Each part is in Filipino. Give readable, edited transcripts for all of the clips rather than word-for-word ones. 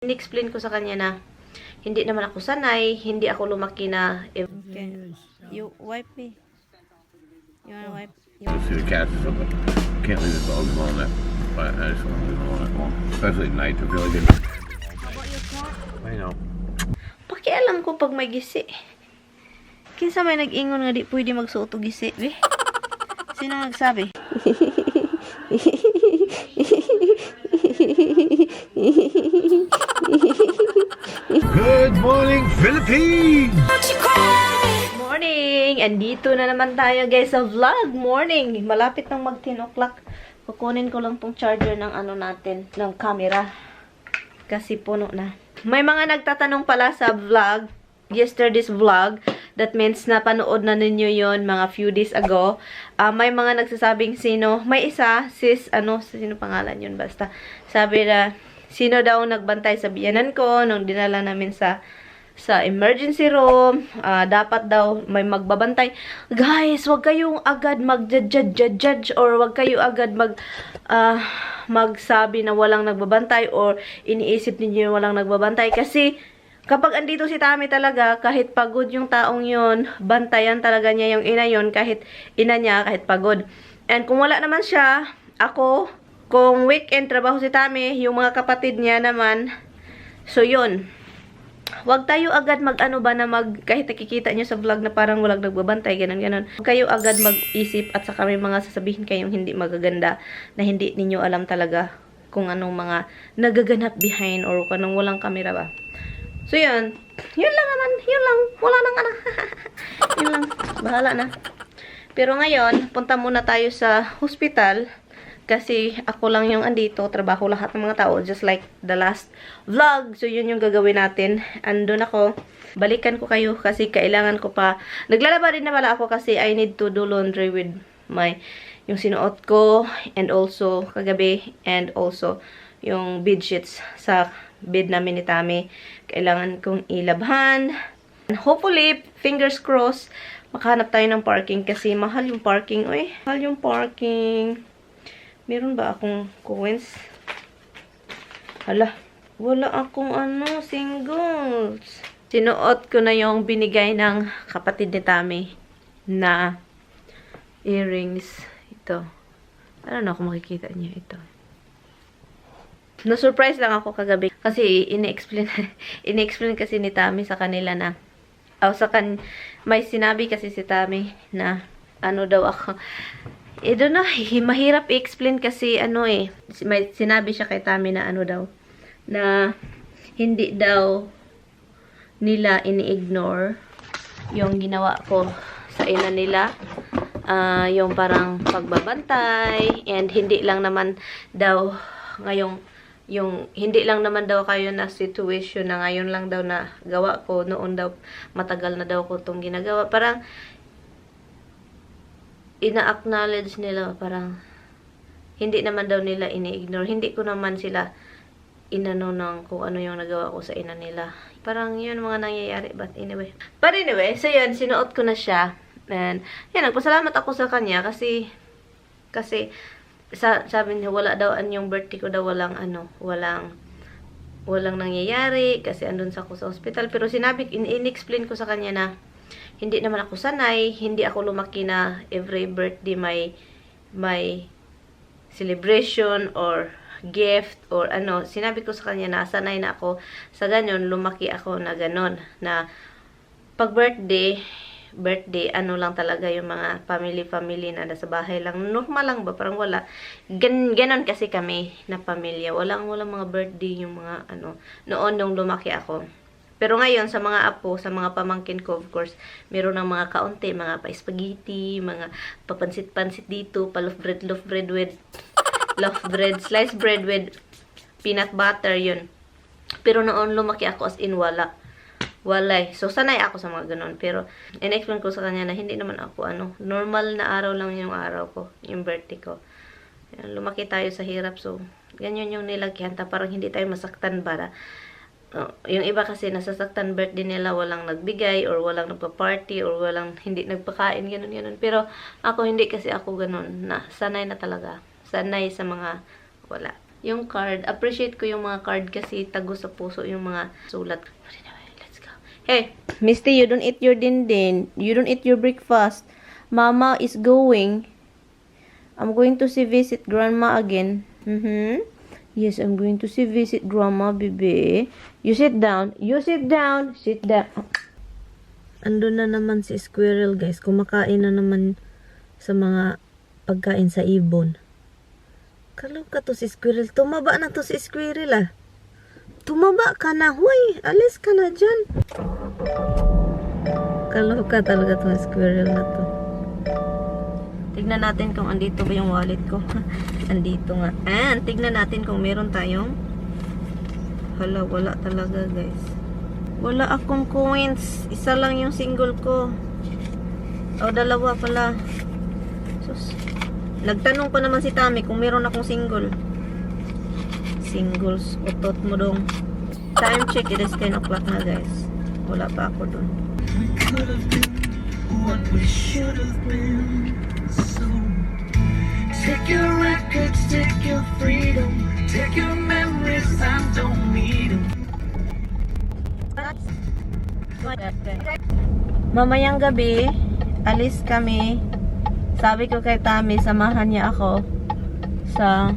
in-explain ko sa kanya na hindi naman ako sanay, hindi ako lumaki na... Okay. You wipe me. You wanna wipe? See the cats or something. Can't leave the dogs alone that. But I just want to leave them alone at home. Especially at night. They're really good. I know. Pakialam ko pag may gisi. Kinsa may nag-ingon nga di pwede magsuot og gisi, be? Sino nagsabi? Good morning, Philippines! Morning! Andito na naman tayo guys sa vlog. Morning! Malapit nang mag 10 o'clock. Kukunin ko lang tong charger ng ano natin, ng camera. Kasi puno na. May mga nagtatanong pala sa vlog, yesterday's vlog. That means napanood na ninyo yon mga few days ago. May mga nagsasabing sino. May isa, sino pangalan yun basta. Sabi na, sino daw nagbantay sa biyanan ko nung dinala namin sa emergency room. Dapat daw may magbabantay. Guys, wag kayong agad mag-judge or wag kayo agad magsabi na walang nagbabantay or iniisip ninyo walang nagbabantay. Kasi kapag andito si Tami talaga, kahit pagod yung taong yun, bantayan talaga niya yung ina yun, kahit ina niya, kahit pagod. And kung wala naman siya, ako, kung weekend trabaho si Tami, yung mga kapatid niya naman, so yun. Huwag tayo agad kahit nakikita nyo sa vlog na parang walang nagbabantay, ganun. Huwag kayo agad mag-isip at saka may mga sasabihin kayong hindi magaganda na hindi ninyo alam talaga kung anong mga nagaganap behind or kung anong walang kamera ba. So, yun. Yun lang naman. Yun lang. Wala nang ano. Yun lang. Bahala na. Pero ngayon, punta muna tayo sa hospital. Kasi ako lang yung andito. Trabaho lahat ng mga tao. Just like the last vlog. So, yun yung gagawin natin. Andun ako. Balikan ko kayo kasi kailangan ko pa. Naglalaba din na pala ako kasi I need to do laundry with yung sinuot ko. And also, kagabi. And also, yung bedsheets sa bed namin ni Tami. Kailangan kong ilabhan. Hopefully, fingers crossed, makahanap tayo ng parking kasi mahal yung parking. Uy, mahal yung parking. Meron ba akong coins? Hala, wala akong singles. Sinuot ko na yung binigay ng kapatid ni Tami na earrings. Ito. Ano na kung makikita niyo ito. Na-surprise lang ako kagabi kasi ini-explain kasi ni Tami sa kanila na may sinabi kasi si Tami na ano daw ako. I don't know, mahirap i-explain kasi may sinabi siya kay Tami na ano daw na hindi daw nila ini-ignore yung ginawa ko sa ina nila. Yung parang pagbabantay and hindi lang naman daw hindi lang naman daw kayo na situation na ngayon lang daw na gawa ko. Noon daw, matagal na daw ko itong ginagawa. Parang, ina-acknowledge nila, parang, hindi naman daw nila ini-ignore. Hindi ko naman sila inano ng kung ano yung nagawa ko sa ina nila. Parang, yun mga nangyayari. But anyway, so yun, sinuot ko na siya. And, yan, nagpasalamat ako sa kanya kasi, sabi niya wala daw yung birthday ko daw walang nangyayari kasi andun sa ako sa hospital. Pero in-explain ko sa kanya na hindi naman ako sanay, hindi ako lumaki na every birthday may celebration or gift or ano. Sinabi ko sa kanya na sanay na ako sa ganyan, lumaki ako na ganon na pag birthday lang talaga yung mga family na nasa bahay lang. Normal lang ba? Parang wala. Ganon kasi kami na pamilya. Walang mga birthday yung mga noon nung lumaki ako. Pero ngayon, sa mga apo, sa mga pamangkin ko, of course, meron ng mga kaunti, mga pa-spaghetti, mga papansit-pansit dito, pa-loaf bread with sliced bread with peanut butter, yun. Pero noon lumaki ako as in wala. Walay. So, sanay ako sa mga ganun. Pero, in-explain ko sa kanya na hindi naman ako, normal na araw lang yung araw ko. Yung birthday ko. Yan, lumaki tayo sa hirap. So, ganyan yung nilagyan. Parang hindi tayo masaktan para. Yung iba kasi nasasaktan birthday nila, walang nagbigay, or walang nagpa-party, or walang hindi nagpakain, ganun. Pero, ako hindi kasi ako ganun. Sanay na talaga. Sanay sa mga wala. yung card. Appreciate ko yung mga card kasi tago sa puso yung mga sulat. Let's go. Hey, Misty, you don't eat your din. You don't eat your breakfast. Mama is going. I'm going to see visit grandma again. Yes, I'm going to see visit grandma, baby. You sit down. You sit down. Sit down. Andun na naman si Squirrel, guys. Kumakain na naman sa mga pagkain sa ibon. Kaloka to si Squirrel. Tumaba na to si Squirrel, ah. Tumaba ka na. Huy, alis ka na dyan. Kaloka talaga to Squirrel na to. Tignan natin kung andito ba yung wallet ko. Andito nga. And, tignan natin kung meron tayong. Hala, wala talaga, guys. Wala akong coins. Isa lang yung single ko. O, dalawa pala. Sus. Nagtanong pa naman si Tami kung meron akong single. Singles. Utot mo dong. Time check. It is 10 o'clock na, guys. Wala pa ako dun. What we should have been. So take your records, take your freedom, take your memories, I don't need them. Mamayang gabi, alis kami. Sabi ko kay Tami, samahan niya ako sa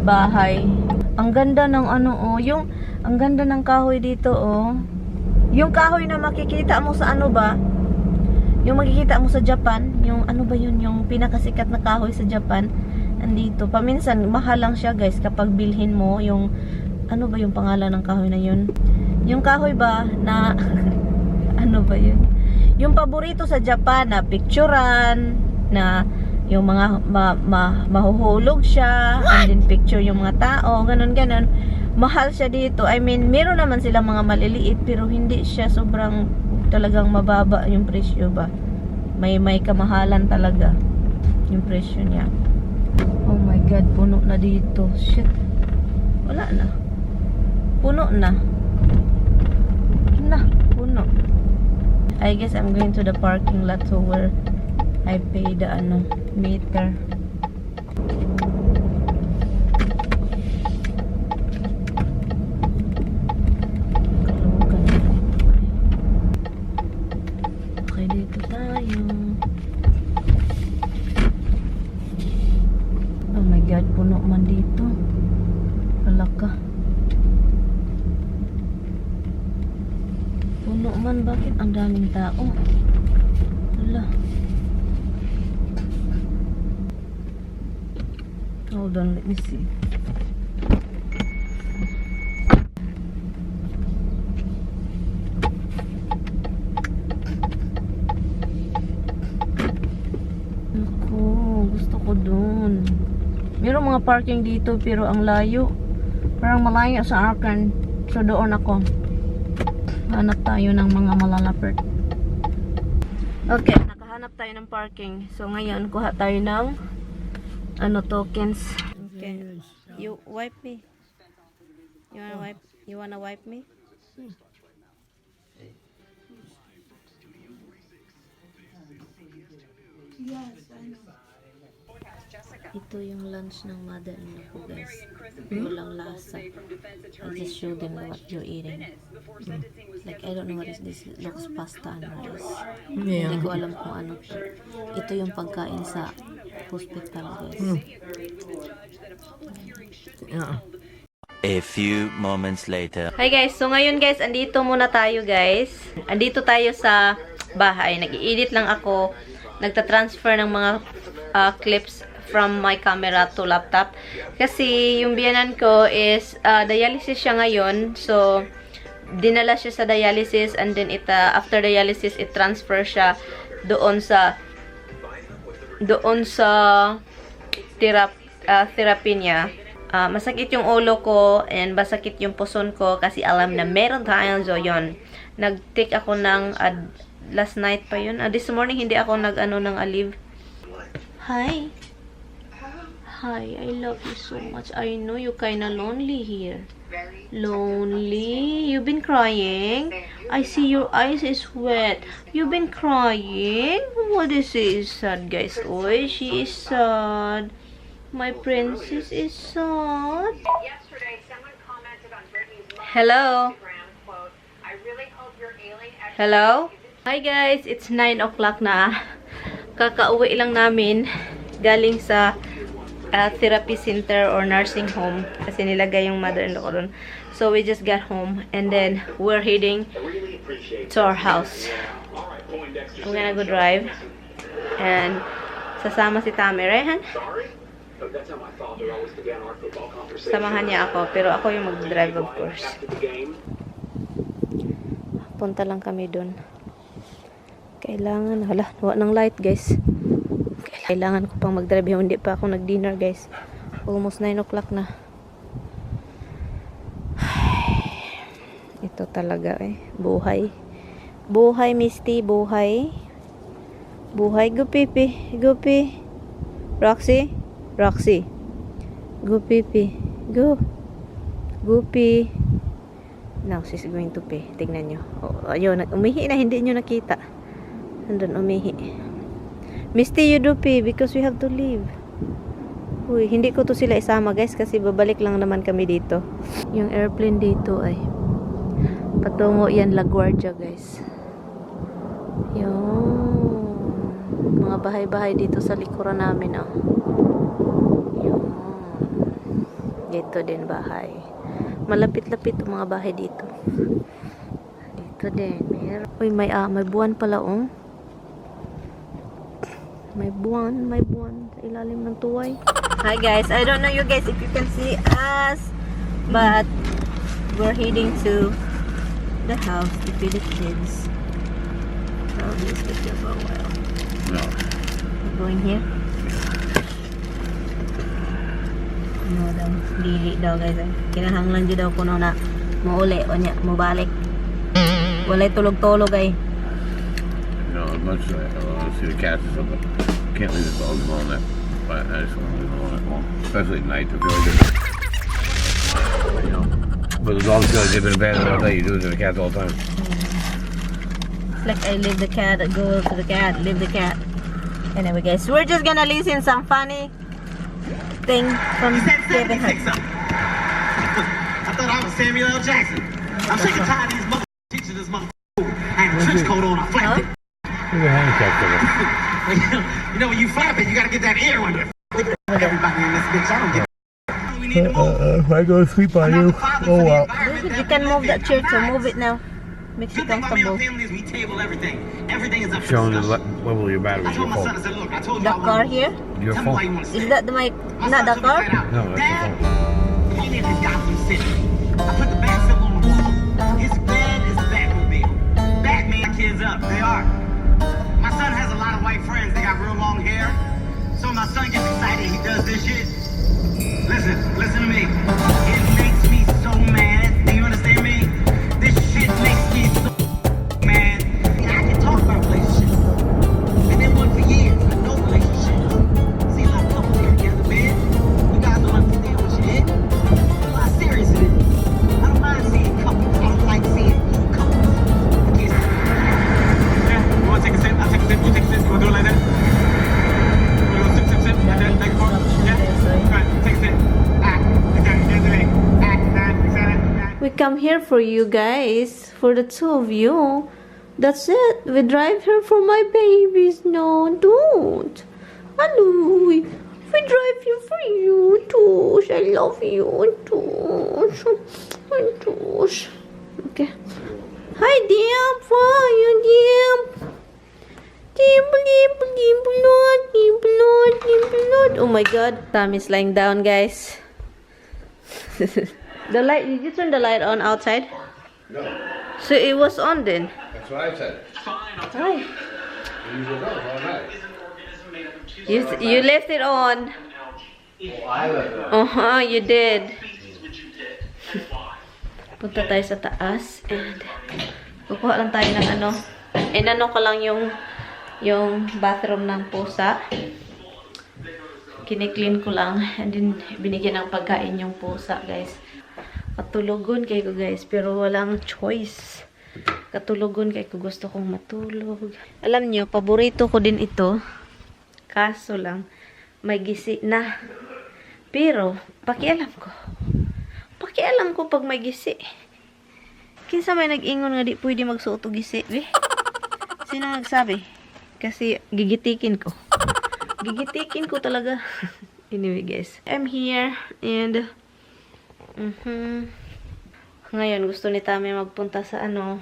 bahay. Ang ganda ng ang ganda ng kahoy dito, oh. Yung kahoy na makikita mo sa ano ba? Yung makikita mo sa Japan, yung ano ba yun, yung pinakasikat na kahoy sa Japan, andito. Paminsan, mahal lang siya, guys, kapag bilhin mo yung, ano ba yung pangalan ng kahoy na yun? Yung kahoy ba na, ano ba yun? Yung paborito sa Japan na picturean, na yung mga mahuhulog siya, and then picture yung mga tao, ganun. Mahal siya dito. I mean, meron naman silang mga maliliit, pero hindi siya sobrang talagang mababa yung presyo ba. May kamahalan talaga yung presyo niya. Oh my God, puno na dito. Shit. Wala na. Puno na. Puno. I guess I'm going to the parking lot so where I pay the meter. Dito tayo. Oh my God, puno man dito. Alaka. Puno man, bakit ang daming tao? Hala. Hold on, let me see. Merong mga parking dito pero ang layo. Parang malayo sa akin. So doon ako. Hanap tayo ng mga malalapit. Okay, nakahanap tayo ng parking. So ngayon kuha tayo ng tokens. Okay. You wipe me. You wanna wipe me? Yes, I know. Ito yung lunch ng mother-in-law ko, guys. Walang lasa. I just show them what you're eating. Like, I don't know what is this. It looks pasta and rice. Yeah. Hindi ko alam kung ano to. Ito yung pagkain sa hospital, guys. Yeah. A few moments later. Hi guys, so ngayon guys, andito muna tayo guys. Andito tayo sa bahay. Nag-i-edit lang ako. Nagta-transfer ng mga clips from my camera to laptop. Kasi yung biyanan ko is dialysis siya ngayon. So, dinala siya sa dialysis and then after dialysis, it-transfer siya doon sa therapy niya. Masakit yung ulo ko and masakit yung puson ko kasi alam na meron tayong so yun. Nag-take ako ng last night pa yun. This morning hindi ako ng alib. Hi. Hi, I love you so much. I know you're kinda lonely here. Lonely? You've been crying? I see your eyes is wet. You've been crying? What is it? Is sad, guys. Oy, she is sad. My princess is sad. Hello? Hello? Hi guys, it's 9 o'clock na. Kakauwi lang namin galing sa therapy center or nursing home kasi nilagay yung mother-in-law ko dun. So we just got home and then we're heading to our house. I'm gonna go drive and sasama si Tami, right, Han? Samahan niya ako, pero ako yung mag-drive of course. Punta lang kami dun. Kailangan, hala, wala ng light guys. Kailangan ko pang mag-drive, hindi pa ako nag-dinner guys. Almost 9 o'clock na. Ito talaga buhay. Buhay, Misty, buhay. Buhay, go Pipi. Go Pi. Roxy. Roxy. Go Pipi. Go. Go Pi. Now, she's going to pee. Tignan nyo. Oh, ayun, umihi na, hindi nyo nakita. Andun, umihi. Misty, you do pee because we have to leave. Uy, hindi ko to sila isama guys kasi babalik lang naman kami dito. Yung airplane dito ay patungo yan LaGuardia guys. Yung mga bahay-bahay dito sa likuran namin yung dito din bahay. Malapit-lapit yung mga bahay dito. Dito din. Uy, may buwan pala May buwan sa ilalim ng tuway. Hi guys, I don't know you guys if you can see us, but we're heading to the house to feed the kids. Oh, this is just for a while. No. We're going here. No daw, dili daw guys. Kinahanglan dyan daw kuno na mauli o niya, mabalik. Walay tulog-tulog ay. No, much I want to see the cats or something. Can't leave the dogs alone that. But I just want to leave them alone that long. Especially at night. I feel like you know. But the dogs feel like they've been abandoned all day. You do it to the cats all the time. It's like I leave the cat, I go to the cat, leave the cat. Anyway guys, we're just gonna listen some funny thing from Kevin Hart. I thought I was Samuel L. Jackson. I'm sick and tired of these motherfuckers teaching this motherfucker. I had a trench coat on, I flapped it. Look at handicap cover. You know, when you flap it, you gotta get that air under. Everybody in this bitch, I don't give a we need to move. If I go to sleep on you, oh well. You can move that chair, so move it now. Makes you Good thing about me and comfortable. family is we table everything. Everything is up for Showing the discussion. level of your battery. I told Your my son, I phone. said, look, I told you The I car love you. here? Your Tell me why you phone. want to Is stay. that the mic? My Not son the took me car? straight out. No, that's Dad, your phone. call me in Gotham City. I put the bad symbol on the wall. His bed is Batmobile. Batman kids up. They are. My son has a lot of white friends. They got real long hair. So my son gets excited. He does this shit. Listen to me. It makes me so mad. Do you understand me? This shit makes me so mad. I can talk about relationships. And then one for years. I know relationships. See a lot of couples here together, man. You guys don't understand what shit is. A lot serious it is. I don't mind seeing couples. I don't like seeing couples. I can't. Yeah, you wanna take a sip? I'll take a sip. You take a sip. You wanna do it like that? You wanna go sip? And then take a pour? Yeah? Right, take a sip. We come here for you guys, for the two of you. That's it. We drive here for my babies. No, don't. Hello. We drive here for you, Tosh. I love you, Tosh. Tosh. Okay. Hi, Dimp. How are you, Dimp? Oh my god. Tommy's lying down, guys. The light, did you turn the light on outside? No, So it was on then. that's what I said. Hi. You usually go all night. You left it on. I left it. Uh-huh, you did. Punta tayo sa taas and kukuha lang tayo ng ano. Inano ko lang yung bathroom ng pusa. Kiniklin ko lang and then binigyan ng pagkain yung pusa, guys. Katulugon kay ko, guys, pero walang choice. Katulugon kay ko, gusto kong matulog. Alam nyo, paborito ko din ito. Kaso lang, may gisi na. Pero, pakialam ko pag may gisi. Kinsa may nag-ingon nga di pwede magsuot og gisi, be? Sino nagsabi? Kasi gigitikin ko. Gigitikin ko talaga. Anyway, guys. I'm here and ngayon gusto ni Tami magpunta sa ano.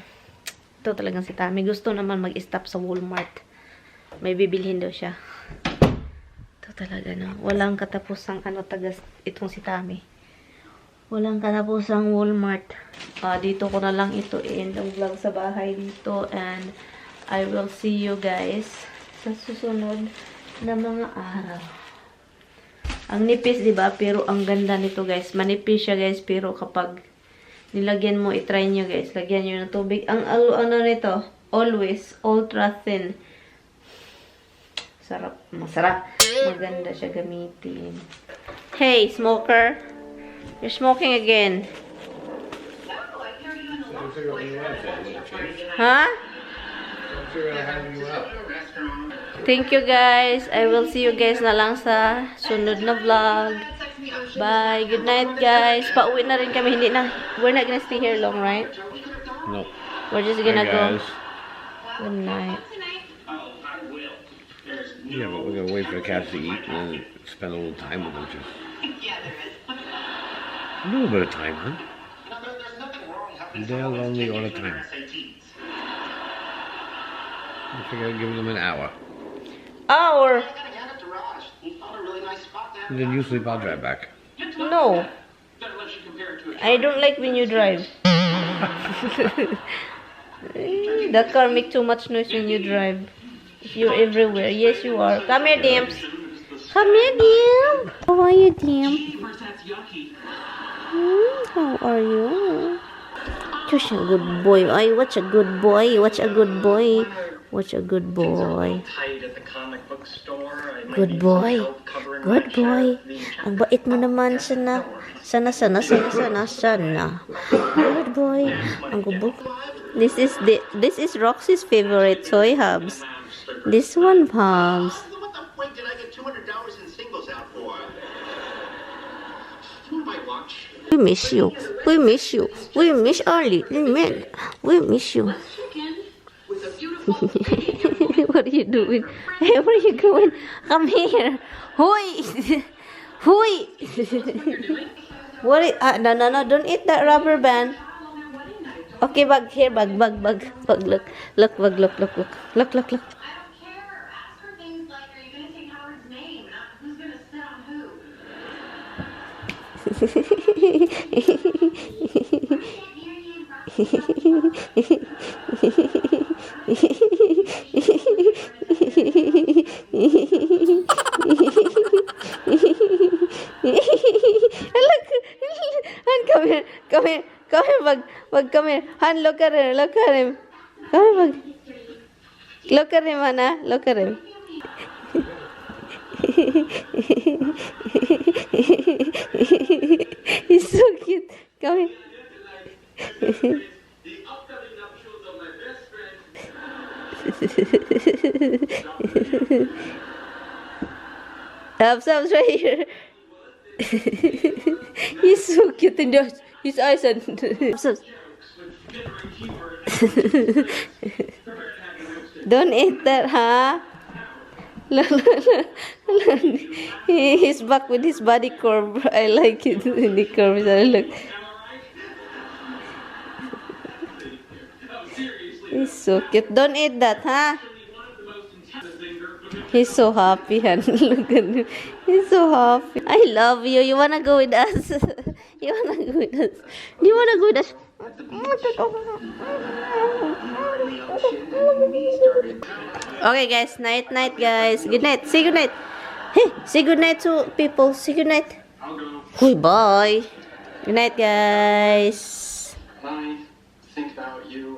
Ito talagang si Tami. Gusto naman mag-stop sa Walmart. May bibilhin daw siya. Ito talaga na. Walang katapusang ano tagas itong si Tami. Walang katapusang Walmart. Dito ko na lang ito end ang vlog sa bahay dito. And I will see you guys sa susunod na mga araw. Ang nipis, diba? Pero ang ganda nito, guys. Manipis siya, guys. Pero kapag nilagyan mo, itry nyo, guys. Lagyan nyo ng tubig. Ang ano nito, always, ultra thin. Sarap. Masarap. Maganda siya gamitin. Hey, smoker. You're smoking again. Huh? Thank you guys. I will see you guys na lang sa sunod na vlog. Bye. Good night guys. Pauwi na rin kami. We're not gonna stay here long, right? No. We're just gonna Hi, go. guys. Good night. Yeah, but we're gonna wait for the cats to eat and then spend a little time with them. Just a little bit of time, huh? They're lonely all the time. I figure I'd give them an hour. Hour? And then you sleep, I'll drive back. No. I don't like when you drive. That car make too much noise when you drive. You're everywhere. Yes, you are. Come here, Dimps. Come here, Dimp. How are you, Dimp? How are you? You're a good boy. Ay, what's a good boy? What's a good boy? What's a good boy? Good boy. Good boy. Ang bait mo naman, sana. Sana. Good boy. Ang gubo. This is Roxy's favorite toy, Hubs. This one, Hubs. What the fuck did I get $200 in singles out for? Do you want my lunch? We miss you. We miss you. We miss our little man. We miss you. What are you doing? Hey, where are you going? Come here. Hoy! Hoy! What? No. Don't eat that rubber band. Okay, bag here. Bag. Look. Bag, look. Look. I don't care. Ask her things like, are you going to take Howard's name? Not who's going to sit on who. Look, Han, come here, bag, come here. Han, look at him. Come here, bag. Look at him, Hannah. Look at him. He's so cute. Come here. Hubs right here. He's so cute in his eyes and Hubs. Don't eat that, huh? Look. He's back with his body curve. I like it when he curves. Look. He's so cute. Don't eat that, huh? He's so happy, Han. Look at him. He's so happy. I love you. You wanna go with us? You wanna go with us? You wanna go with us? Okay, guys. Night, guys. Good night. Say good night. Hey, say good night to people. Say good night. Goodbye. Good night, guys. I think about you